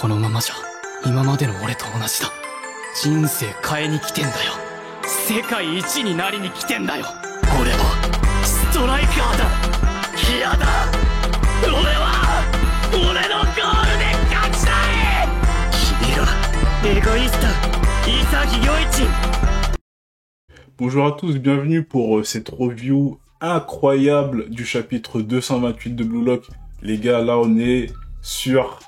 このままじゃ今までの俺と同じだ。人生変えに来てんだよ。世界一になりに来てんだよ。俺はストライカーだ。嫌だ。俺は俺のゴールで勝ちたい。君がエゴイスト潔良一。Bonjour à tous, bienvenue pour cette review incroyable du chapitre 228 de Blue Lock. Les gars, là on est sur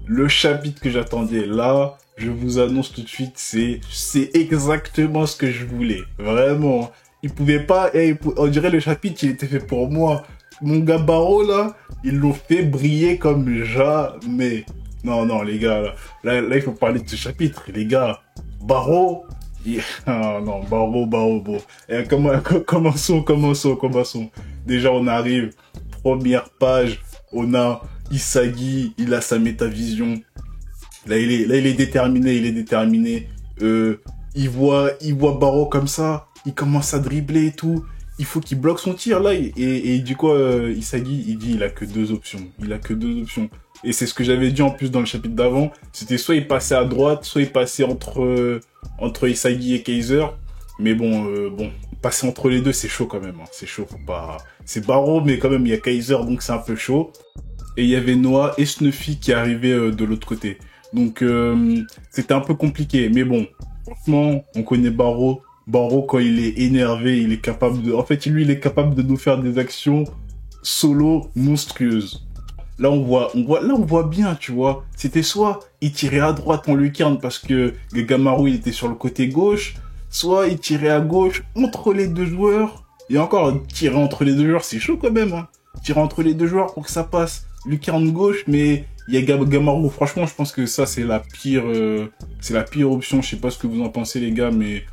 le chapitre que j'attendais. Là, je vous annonce tout de suite, c'est exactement ce que je voulais. Vraiment, il pouvait pas, on dirait le chapitre, il était fait pour moi. Mon gars Barreau là, ils l'ont fait briller comme jamais. Non les gars, là il faut parler de ce chapitre. Les gars, Barreau. Ah non, Barreau, bon. Commençons. Déjà, on arrive, première page, on a Isagi, il a sa métavision. Là, il est déterminé, il voit Barreau comme ça, il commence à dribbler et tout. Il faut qu'il bloque son tir, là, et du coup, Isagi, il dit, il a que deux options. Et c'est ce que j'avais dit en plus dans le chapitre d'avant. C'était soit il passait à droite, soit il passait entre Isagi et Kaiser. Mais bon, passer entre les deux, c'est chaud quand même. Hein. C'est chaud, faut pas... C'est Barreau, mais quand même, il y a Kaiser, donc c'est un peu chaud. Et il y avait Noah et Snuffy qui arrivaient de l'autre côté. Donc, c'était un peu compliqué. Mais bon, franchement, on connaît Barreau. Barreau, quand il est énervé, il est capable de... En fait, lui, il est capable de nous faire des actions solo monstrueuses. Là, on voit bien, tu vois. C'était soit il tirait à droite en lucarne parce que Gagamaru, il était sur le côté gauche, soit il tirait à gauche entre les deux joueurs. Et encore, tirer entre les deux joueurs, c'est chaud quand même, hein. Tirer entre les deux joueurs pour que ça passe. Lucarne gauche, mais il y a Gagamaru. Franchement, je pense que ça, c'est la pire option. Je sais pas ce que vous en pensez, les gars, mais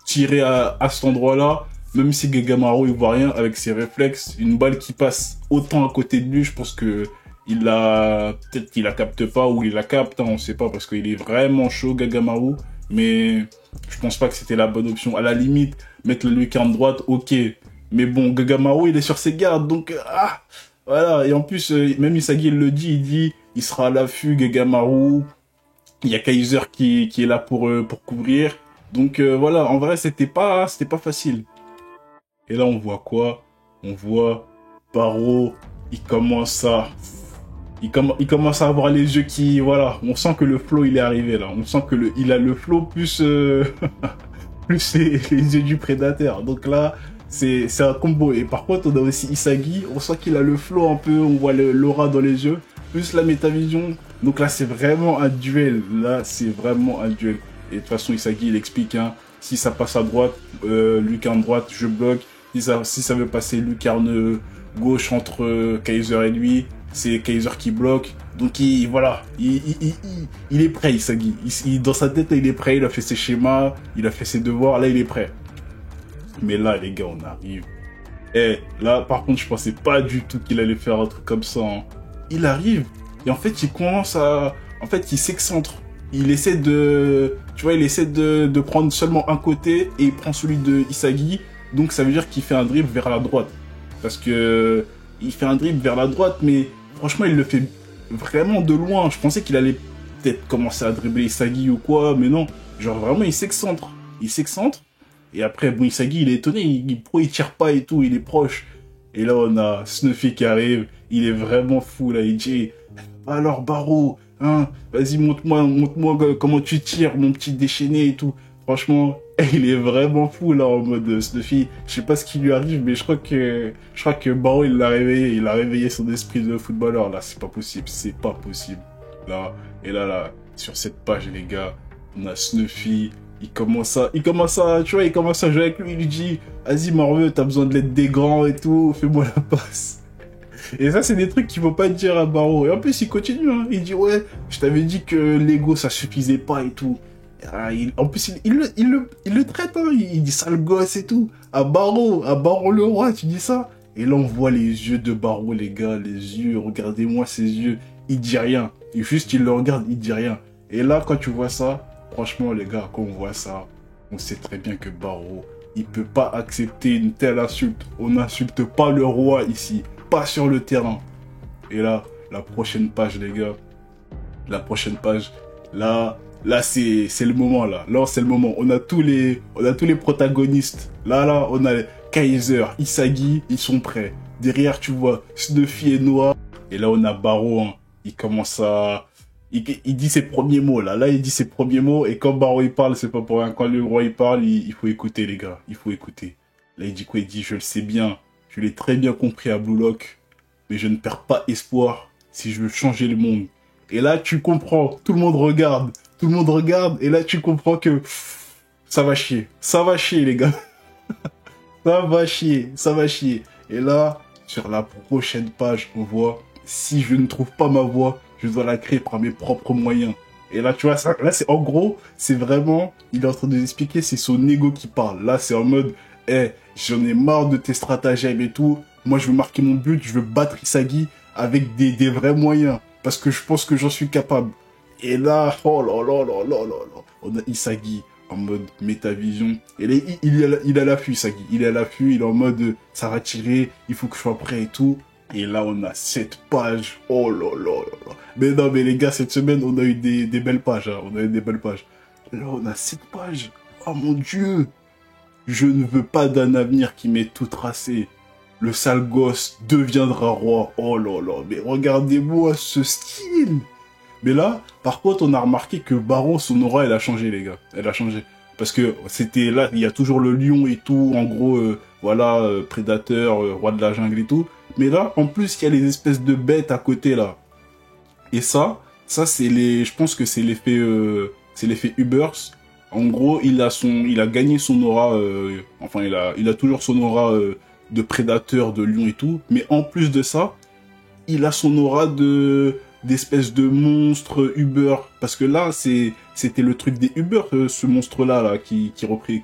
tirer à cet endroit-là, même si Gagamaru, il voit rien avec ses réflexes, une balle qui passe autant à côté de lui, je pense que peut-être qu'il la capte pas ou il la capte, hein, on sait pas parce qu'il est vraiment chaud Gagamaru, mais je pense pas que c'était la bonne option. À la limite, mettre le lucarne droite, ok, mais bon, Gagamaru il est sur ses gardes, donc voilà. Et en plus, même Isagi il le dit, il dit, il sera à l'affût Gagamaru, il y a Kaiser qui est là pour couvrir, donc voilà. En vrai, c'était pas facile. Et là, on voit quoi? On voit Barreau, il commence à avoir les yeux qui, voilà, on sent que le flow il est arrivé là, on sent que il a le flow plus plus les yeux du prédateur. Donc là, c'est un combo. Et par contre, on a aussi Isagi, on sent qu'il a le flow un peu, on voit l'aura dans les yeux, plus la métavision. Donc là, c'est vraiment un duel. Et de toute façon, Isagi, il explique, hein, si ça passe à droite, lucarne droite, je bloque. Si ça veut passer lucarne gauche entre Kaiser et lui, c'est Kaiser qui bloque. Donc il est prêt, Isagi. Dans sa tête, il est prêt, il a fait ses schémas, il a fait ses devoirs, là il est prêt. Mais là les gars, on arrive. Là par contre, je pensais pas du tout qu'il allait faire un truc comme ça. Hein. Il arrive et en fait il s'excentre. Il essaie de prendre seulement un côté et il prend celui de Isagi. Donc ça veut dire qu'il fait un dribble vers la droite. Parce que il fait un dribble vers la droite, mais franchement, il le fait vraiment de loin. Je pensais qu'il allait peut-être commencer à dribbler Isagi ou quoi, mais non. Genre vraiment, il s'excentre. Et après, bon, Isagi, il est étonné. Pourquoi il tire pas et tout, il est proche. Et là, on a Snuffy qui arrive. Il est vraiment fou, là. Il dit, alors, Barreau, hein, vas-y, montre-moi comment tu tires, mon petit déchaîné et tout. Franchement, il est vraiment fou là en mode Snuffy. Je sais pas ce qui lui arrive, mais je crois que Barreau il l'a réveillé, il a réveillé son esprit de footballeur là. C'est pas possible. Là et là sur cette page les gars, on a Snuffy. Il commence à jouer avec lui. Il lui dit, vas-y Morveux, t'as besoin de l'aide des grands et tout, fais-moi la passe. Et ça, c'est des trucs qu'il faut pas dire à Barreau. Et en plus, il continue, hein. Il dit, ouais, je t'avais dit que l'ego ça suffisait pas et tout. En plus, il le traite, hein. Il dit sale gosse et tout. À Barreau le roi, tu dis ça. Et là, on voit les yeux de Barreau, les gars, les yeux. Regardez-moi ses yeux. Il dit rien. Il le regarde, il dit rien. Et là, quand tu vois ça, franchement, les gars, quand on voit ça, on sait très bien que Barreau, il peut pas accepter une telle insulte. On n'insulte pas le roi ici, pas sur le terrain. Et là, la prochaine page, les gars, La prochaine page, là, c'est le moment, là. Là, c'est le moment. On a tous les protagonistes. Là, on a Kaiser, Isagi, ils sont prêts. Derrière, tu vois, Snuffy et Noah. Et là, on a Barreau, hein. Il commence à... Il dit ses premiers mots, là. Là, il dit ses premiers mots. Et quand Barreau, il parle, c'est pas pour rien. Quand le roi, il parle, il faut écouter, les gars. Il faut écouter. Là, il dit quoi? Il dit, je le sais bien. Je l'ai très bien compris à Blue Lock. Mais je ne perds pas espoir si je veux changer le monde. Et là, tu comprends. Tout le monde regarde. Tout le monde regarde. Et là, tu comprends que ça va chier. Ça va chier, les gars. Ça va chier. Ça va chier. Et là, sur la prochaine page, on voit, si je ne trouve pas ma voie, je dois la créer par mes propres moyens. Et là, tu vois, ça, là, c'est en gros, c'est vraiment, il est en train de nous expliquer, c'est son ego qui parle. Là, c'est en mode, j'en ai marre de tes stratagèmes et tout. Moi, je veux marquer mon but, je veux battre Isagi avec des vrais moyens. Parce que je pense que j'en suis capable. Et là, oh là là là là là là, on a Isagi en mode métavision. Et là, il a l'affût, Isagi. Il est à l'affût, il est en mode, ça va tirer, il faut que je sois prêt et tout. Et là, on a 7 pages. Oh là là là là. Mais non, mais les gars, cette semaine, on a eu des belles pages. Hein. On a eu des belles pages. Là, on a 7 pages. Oh mon Dieu. Je ne veux pas d'un avenir qui m'est tout tracé. Le sale gosse deviendra roi. Oh là là. Mais regardez-moi ce style. Mais là, par contre, on a remarqué que Baron, son aura, elle a changé, les gars. Elle a changé. Parce que c'était là, il y a toujours le lion et tout. En gros, voilà, prédateur, roi de la jungle et tout. Mais là, en plus, il y a les espèces de bêtes à côté, là. Et ça c'est les... Je pense que c'est l'effet Ubers. En gros, il a gagné son aura... enfin, il a toujours son aura de prédateur, de lion et tout. Mais en plus de ça, il a son aura d'espèces de monstres Uber. Parce que là, c'était le truc des Uber, ce monstre-là, là, qui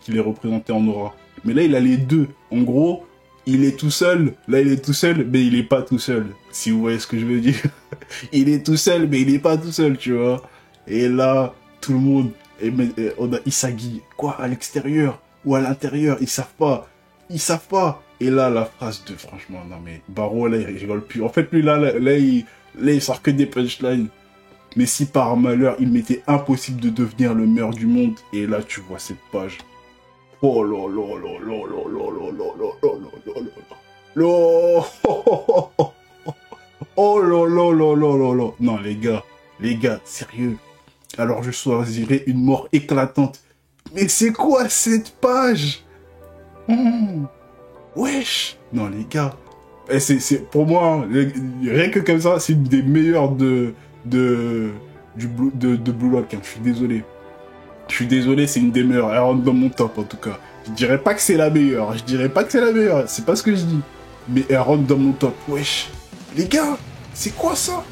les représentait en aura. Mais là, il a les deux. En gros... Il est tout seul, là il est tout seul, mais il est pas tout seul, si vous voyez ce que je veux dire. Il est tout seul, mais il est pas tout seul, tu vois. Et là, tout le monde, on a Isagi, quoi, à l'extérieur ou à l'intérieur, ils savent pas. Et là, la phrase de, franchement, non mais, Barreau, là, il rigole plus. En fait, lui, là, il sort que des punchlines. Mais si par malheur, il m'était impossible de devenir le meilleur du monde, et là, tu vois cette page. Oh là là là là là là là là là là là là. Oh là là là là là là. Non les gars, sérieux. Alors je choisirais une mort éclatante. Mais c'est quoi cette page? Wesh. Non les gars. C'est pour moi, rien que comme ça, c'est une des meilleures de Blue Lock. Hein. Je suis désolé, c'est une des meilleures. Elle rentre dans mon top, en tout cas. Je dirais pas que c'est la meilleure. C'est pas ce que je dis. Mais elle rentre dans mon top. Wesh. Les gars, c'est quoi ça?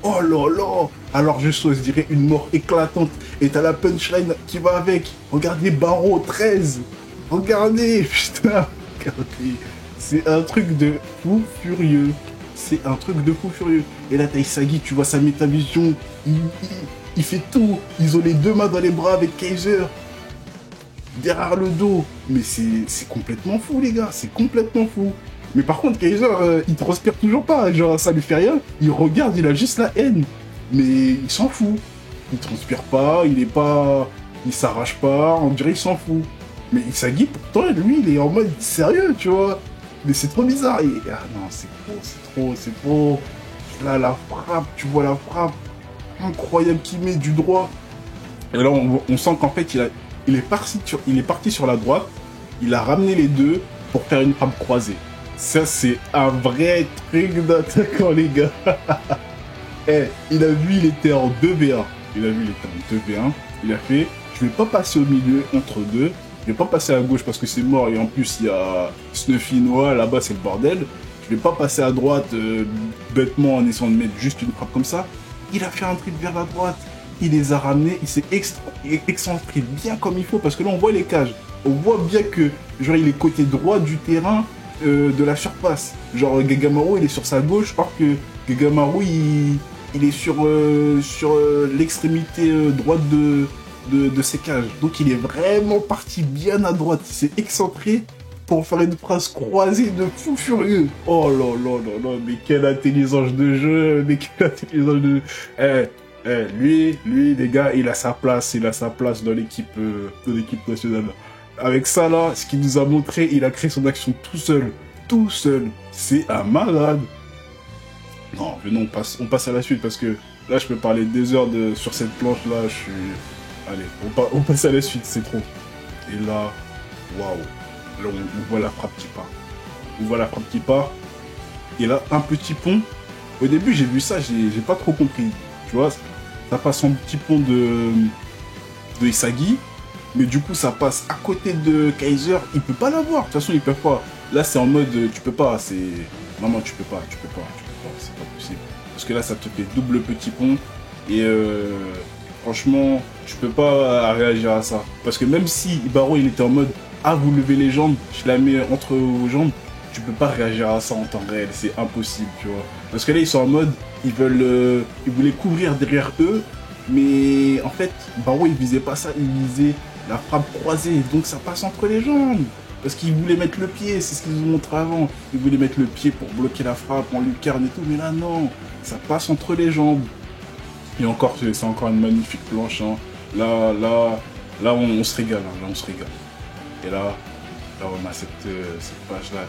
Oh là là. Alors je choisirais une mort éclatante. Et t'as la punchline qui va avec. Regardez Barreau 13. Regardez. Putain. Regardez. C'est un truc de fou furieux. Et là, t'as Isagi, tu vois sa métavision. Il fait tout. Ils ont les deux mains dans les bras avec Kaiser. Derrière le dos. Mais c'est complètement fou, les gars. C'est complètement fou. Mais par contre, Kaiser, il transpire toujours pas. Genre, ça lui fait rien. Il regarde, il a juste la haine. Mais il s'en fout. Il transpire pas, il s'arrache pas. On dirait qu'il s'en fout. Mais Isagi, pourtant, lui, il est en mode sérieux, tu vois. Mais c'est trop bizarre. Ah non, c'est trop. Là, la frappe, tu vois la frappe. Incroyable qu'il met du droit. Et là, on sent qu'en fait, il est parti sur la droite. Il a ramené les deux pour faire une frappe croisée. Ça, c'est un vrai truc d'attaquant, les gars. Il a vu, il était en 2v1. Il a fait, je vais pas passer au milieu entre deux. Je vais pas passer à gauche parce que c'est mort. Et en plus, il y a Snuffy Noah. Là-bas, c'est le bordel. Je vais pas passer à droite bêtement en essayant de mettre juste une frappe comme ça. Il a fait un trip vers la droite. Il les a ramenés. Il s'est excentré bien comme il faut. Parce que là, on voit les cages. On voit bien que, genre, il est côté droit du terrain de la surface. Genre, Gagamaru, il est sur sa gauche. Or que Gagamaru, il est sur l'extrémité droite de ses cages. Donc, il est vraiment parti bien à droite. Il s'est excentré. pour faire une phrase croisée de fou furieux. Oh là là là là, mais quelle intelligence de jeu, mais quelle intelligence de jeu. Lui, les gars, il a sa place dans l'équipe nationale. Avec ça là, ce qu'il nous a montré, il a créé son action tout seul. C'est un malade. Non, venons, on passe à la suite parce que là, je peux parler des heures sur cette planche là. Je suis, allez, on passe à la suite, c'est trop. Et là, waouh, là on voit la frappe qui part. Et là, un petit pont. Au début, j'ai vu ça, j'ai pas trop compris. Tu vois, ça passe en petit pont de Isagi. Mais du coup, ça passe à côté de Kaiser. Il peut pas l'avoir. De toute façon, ils peuvent pas. Là, c'est en mode, tu peux pas. C'est, maman, tu peux pas. C'est pas possible. Parce que là, ça te fait double petit pont. Et franchement, tu peux pas réagir à ça. Parce que même si Barreau, il était en mode, ah, vous levez les jambes, je la mets entre vos jambes, tu peux pas réagir à ça en temps réel. C'est impossible, tu vois. Parce que là, ils sont en mode, ils voulaient couvrir derrière eux. Mais en fait, Barreau, il visait pas ça. Il visait la frappe croisée. Donc, ça passe entre les jambes. Parce qu'ils voulaient mettre le pied, c'est ce qu'ils nous ont montré avant. Ils voulaient mettre le pied pour bloquer la frappe en lucarne et tout, mais là non, ça passe entre les jambes. Et encore, c'est encore une magnifique planche. Hein. Là, on se régale, hein. Là, on se régale. Et là on a cette page-là.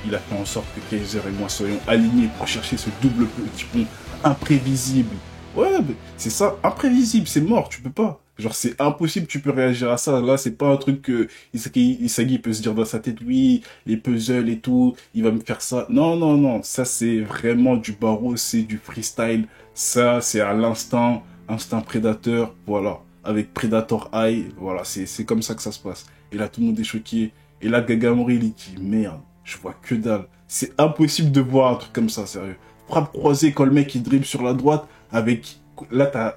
Il a fait en sorte que Kaiser et moi soyons alignés pour chercher ce double petit pont imprévisible. Ouais, c'est ça, imprévisible, c'est mort, tu peux pas. Genre, c'est impossible, tu peux réagir à ça. Là, c'est pas un truc que Isagi peut se dire dans sa tête, oui, les puzzles et tout, il va me faire ça. Non, ça c'est vraiment du Barreau, c'est du freestyle. Ça, c'est à l'instinct, instinct prédateur, voilà. Avec Predator Eye, voilà, c'est comme ça que ça se passe. Et là, tout le monde est choqué. Et là, Gagamori, il dit, merde, je vois que dalle. C'est impossible de voir un truc comme ça, sérieux. Frappe croisée quand le mec il dribble sur la droite, avec, là, t'as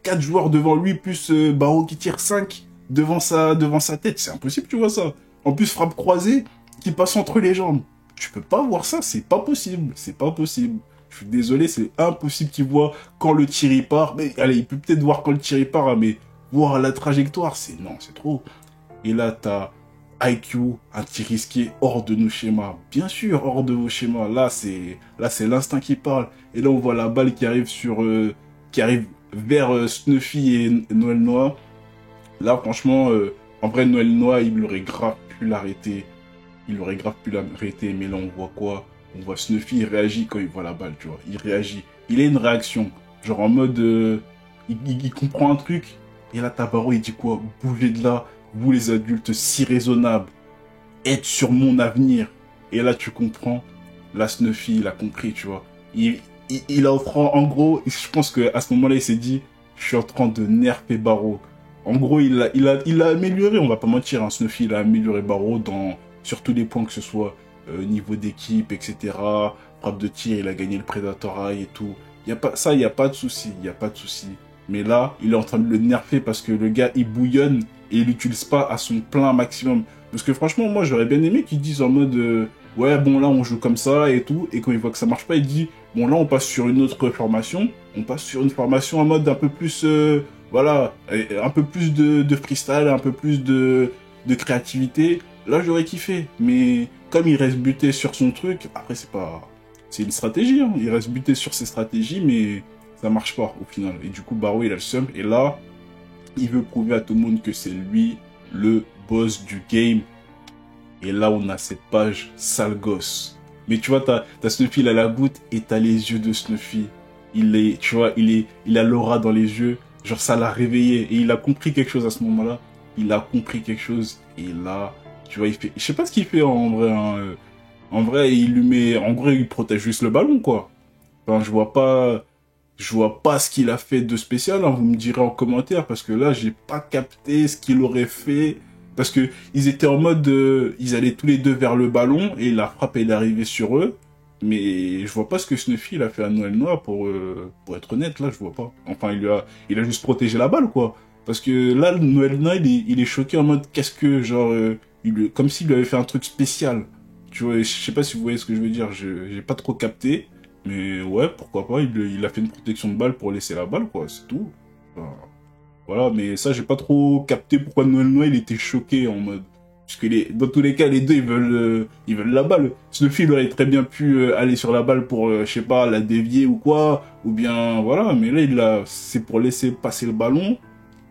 4 joueurs devant lui, plus Barreau qui tire 5 devant sa tête. C'est impossible, tu vois ça. En plus, frappe croisée qui passe entre les jambes. Tu peux pas voir ça, c'est pas possible. C'est pas possible. Je suis désolé, c'est impossible qu'il voit quand le tir il part. Mais allez, il peut peut-être voir quand le tir il part, hein, mais voir la trajectoire, c'est non, c'est trop. Et là, t'as IQ, un tir risqué hors de nos schémas. Bien sûr, hors de vos schémas. Là, c'est l'instinct qui parle. Et là, on voit la balle qui arrive vers Snuffy et Noël Noah. Là, franchement, en vrai, Noël Noah, il aurait grave pu l'arrêter. Mais là, on voit quoi? On voit Snuffy, il réagit quand il voit la balle, tu vois. Il réagit. Il a une réaction. Genre en mode, il comprend un truc. Et là, Tabaro, il dit quoi? Bougez de là, vous les adultes si raisonnables. Êtes sur mon avenir. Et là, tu comprends. Là, Snuffy, il a compris, tu vois. Il a en gros, je pense qu'à ce moment-là, il s'est dit, je suis en train de nerfer Barreau. En gros, il a amélioré, on va pas mentir, hein, Snuffy, il a amélioré Barreau sur tous les points, que ce soit niveau d'équipe, etc. Frappe de tir, il a gagné le Predator Eye et tout. Il y a pas de souci. Mais là, il est en train de le nerfer parce que le gars, il bouillonne et il l'utilise pas à son plein maximum. Parce que franchement, moi, j'aurais bien aimé qu'ils disent en mode, ouais, bon, là, on joue comme ça et tout. Et quand il voit que ça marche pas, il dit, bon, là, on passe sur une autre formation. On passe sur une formation en mode un peu plus, voilà, un peu plus de freestyle, un peu plus de créativité. Là, j'aurais kiffé. Mais comme il reste buté sur son truc, après, c'est une stratégie, hein. Il reste buté sur ses stratégies, mais ça marche pas au final. Et du coup, Barreau, il a le seum. Et là, il veut prouver à tout le monde que c'est lui le boss du game. Et là, on a cette page sale gosse. Mais tu vois, t'as Snuffy, il a la goutte et t'as les yeux de Snuffy. Tu vois, il a l'aura dans les yeux. Genre, ça l'a réveillé. Et il a compris quelque chose à ce moment-là. Il a compris quelque chose. Et là, tu vois, il fait, je sais pas ce qu'il fait en vrai, hein. En vrai, il protège juste le ballon, quoi. Enfin, je vois pas ce qu'il a fait de spécial, hein. Vous me direz en commentaire, parce que là, j'ai pas capté ce qu'il aurait fait. Parce que ils étaient en mode, ils allaient tous les deux vers le ballon, et la frappe est arrivée sur eux. Mais je vois pas ce que Snuffy il a fait à Noël Noah pour être honnête, là, je vois pas. Enfin, il a juste protégé la balle, quoi. Parce que là, Noël Noah, il est choqué en mode, qu'est-ce que, genre, comme s'il lui avait fait un truc spécial. Tu vois, je sais pas si vous voyez ce que je veux dire, j'ai pas trop capté. Mais ouais, pourquoi pas, il a fait une protection de balle pour laisser la balle, quoi, c'est tout. Enfin, voilà, mais ça, j'ai pas trop capté pourquoi Noël Noël il était choqué en mode, Puisque dans tous les cas, les deux, ils veulent la balle. Snuffy, il aurait très bien pu aller sur la balle pour, je sais pas, la dévier ou quoi. Ou bien, voilà. Mais là, c'est pour laisser passer le ballon.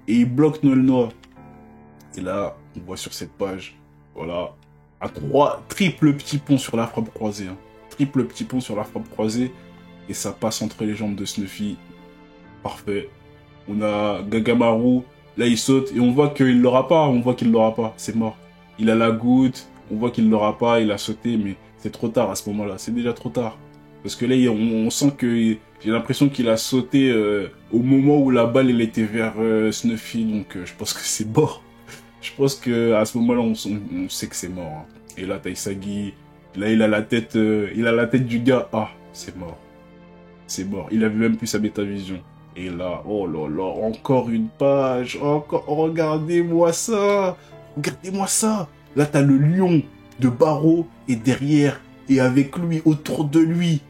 Et il bloque Noël Noah. Et là, on voit sur cette page, voilà, triple petit pont sur la frappe croisée. Hein. Triple petit pont sur la frappe croisée. Et ça passe entre les jambes de Snuffy. Parfait. On a Gagamaru. Là, il saute. Et on voit qu'il l'aura pas. On voit qu'il l'aura pas. C'est mort. Il a la goutte, on voit qu'il l'aura pas, il a sauté, mais c'est trop tard à ce moment-là, c'est déjà trop tard. Parce que là, on sent que j'ai l'impression qu'il a sauté au moment où la balle elle était vers Snuffy, donc je pense que c'est mort. Je pense que à ce moment-là, on sait que c'est mort. Hein. Et là, Taisagi, là, il a la tête du gars. Ah, c'est mort. C'est mort. Il avait même plus sa métavision. Et là, oh là là, encore une page, encore, regardez-moi ça. Regardez-moi ça. Là, t'as le lion de Barreau et derrière, et avec lui, autour de lui,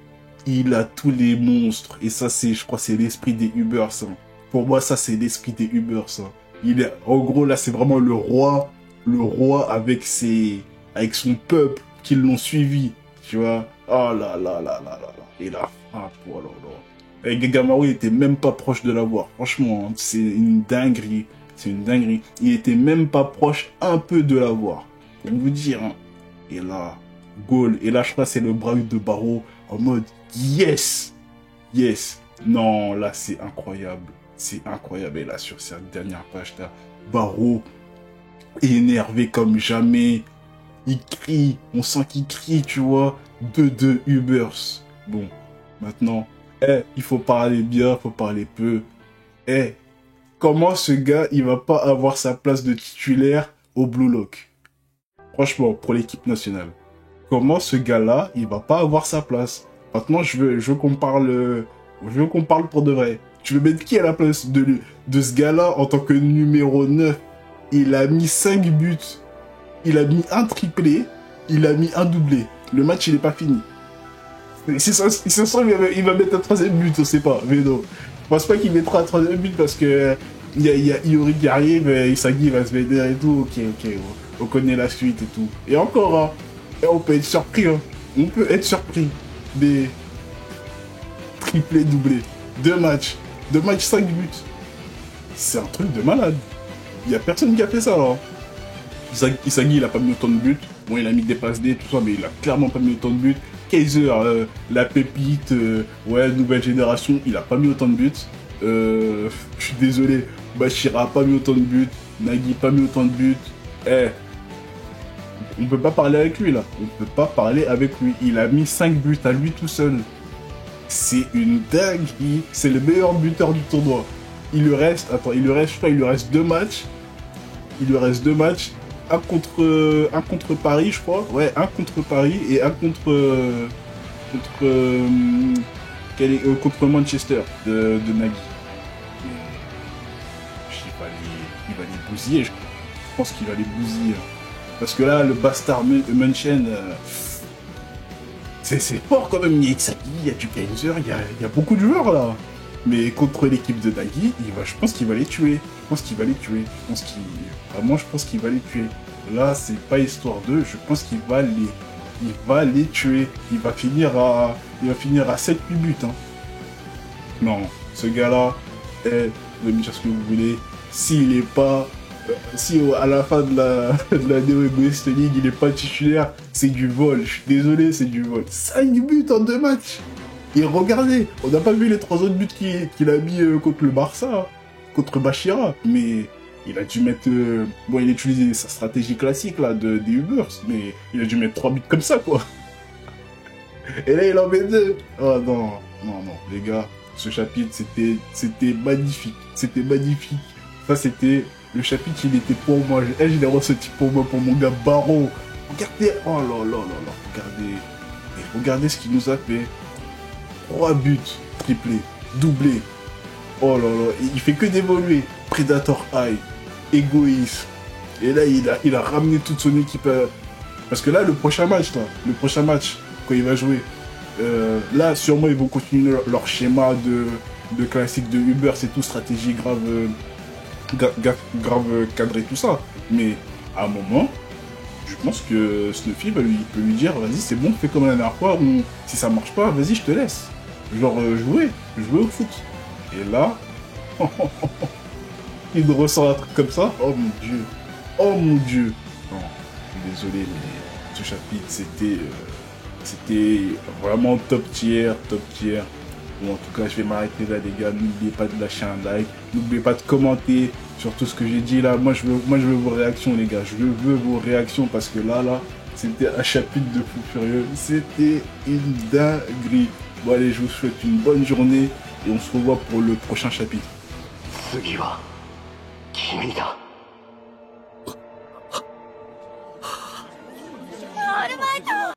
il a tous les monstres. Et ça, je crois, c'est l'esprit des Ubers. Hein. Pour moi, ça, c'est l'esprit des Ubers. Hein. En gros, là, c'est vraiment le roi avec son peuple qui l'ont suivi. Tu vois. Oh là là là là là là. Et la frappe, oh là là. Et Gagamaru était même pas proche de l'avoir. Franchement, hein, c'est une dinguerie. C'est une dinguerie. Il était même pas proche un peu de l'avoir. Pour vous dire. Hein. Et là, goal. Et là, je crois que c'est le bras de Barreau en mode yes. Yes. Non, là, c'est incroyable. C'est incroyable. Et là, sur cette dernière page, là, Barreau énervé comme jamais. Il crie. On sent qu'il crie, tu vois. 2-2 Ubers. Bon, maintenant, il faut parler bien, il faut parler peu. Comment ce gars, il va pas avoir sa place de titulaire au Blue Lock? Franchement, pour l'équipe nationale. Comment ce gars-là, il va pas avoir sa place? Maintenant, je veux qu'on parle pour de vrai. Tu veux mettre qui à la place de ce gars-là en tant que numéro 9? Il a mis 5 buts. Il a mis un triplé. Il a mis un doublé. Le match, il est pas fini. C'est ça, il va mettre un troisième but, on sait pas. Mais non. Je pense pas qu'il mettra un troisième but parce que il y a Iori qui arrive, Isagi va se vénérer et tout. Ok, on connaît la suite et tout. Et encore, hein, on peut être surpris. Hein. On peut être surpris. Des triplés, doublés. 2 matchs, 5 buts. C'est un truc de malade. Il y a personne qui a fait ça, là. Isagi, il a pas mis autant de buts. Bon, il a mis des passes D, tout ça, mais il a clairement pas mis autant de buts. Kaiser, la pépite, ouais, nouvelle génération, il a pas mis autant de buts. Je suis désolé, Bashira a pas mis autant de buts. Nagi pas mis autant de buts. On peut pas parler avec lui, là. On peut pas parler avec lui. Il a mis 5 buts à lui tout seul. C'est une dinguerie. C'est le meilleur buteur du tournoi. Il lui reste 2 matchs. Il lui reste 2 matchs. Un contre Paris, je crois. Ouais, un contre Paris et un contre Manchester de Nagui. Il va les bousiller. Je pense qu'il va les bousiller. Parce que là, le bastard Munchen, c'est fort quand même. Il y a Isagi, il y a du Kaiser, il y a beaucoup de joueurs là. Mais contre l'équipe de Nagui, je pense qu'il va les tuer. Je pense qu'il va les tuer. Là, c'est pas histoire d'eux. Je pense qu'il va les tuer. Il va finir à 7-8 buts. Hein. Non, ce gars-là, vous pouvez me dire ce que vous voulez. S'il est pas... si à la fin de la Neo Egoist League, il est pas titulaire, c'est du vol. Je suis désolé, c'est du vol. 5 buts en 2 matchs. Et regardez, on n'a pas vu les 3 autres buts qu'il a mis contre le Barça, contre Bachira, mais il a dû mettre... bon, il a utilisé sa stratégie classique là des Ubers, mais il a dû mettre 3 buts comme ça, quoi. Et là, il en met 2. Oh non, les gars, ce chapitre, c'était magnifique. C'était magnifique. Ça, c'était... Le chapitre, il était pour moi. Je l'ai ressenti pour moi, pour mon gars Baron. Regardez, oh là là là là, regardez ce qu'il nous a fait. 3 buts, triplés, doublés. Oh là là, il fait que d'évoluer. Predator High, égoïste. Et là, il a ramené toute son équipe. Parce que là, le prochain match, quand il va jouer, là, sûrement, ils vont continuer leur schéma de classique de Uber. C'est tout stratégie grave cadrée, tout ça. Mais à un moment, Je pense que Snuffy peut lui dire, vas-y, c'est bon, fais comme la dernière fois, ou si ça marche pas, vas-y, je te laisse. Genre, jouer au foot. Et là, il ressort un truc comme ça, oh mon dieu, oh mon dieu. Non, je suis désolé, mais ce chapitre, c'était vraiment top tier, top tier. Bon, en tout cas, je vais m'arrêter là, les gars. N'oubliez pas de lâcher un like. N'oubliez pas de commenter sur tout ce que j'ai dit là. Moi, je veux vos réactions, les gars. Je veux vos réactions parce que là, c'était un chapitre de fou furieux. C'était une dinguerie. Bon, allez, je vous souhaite une bonne journée et on se revoit pour le prochain chapitre. 次は君だ。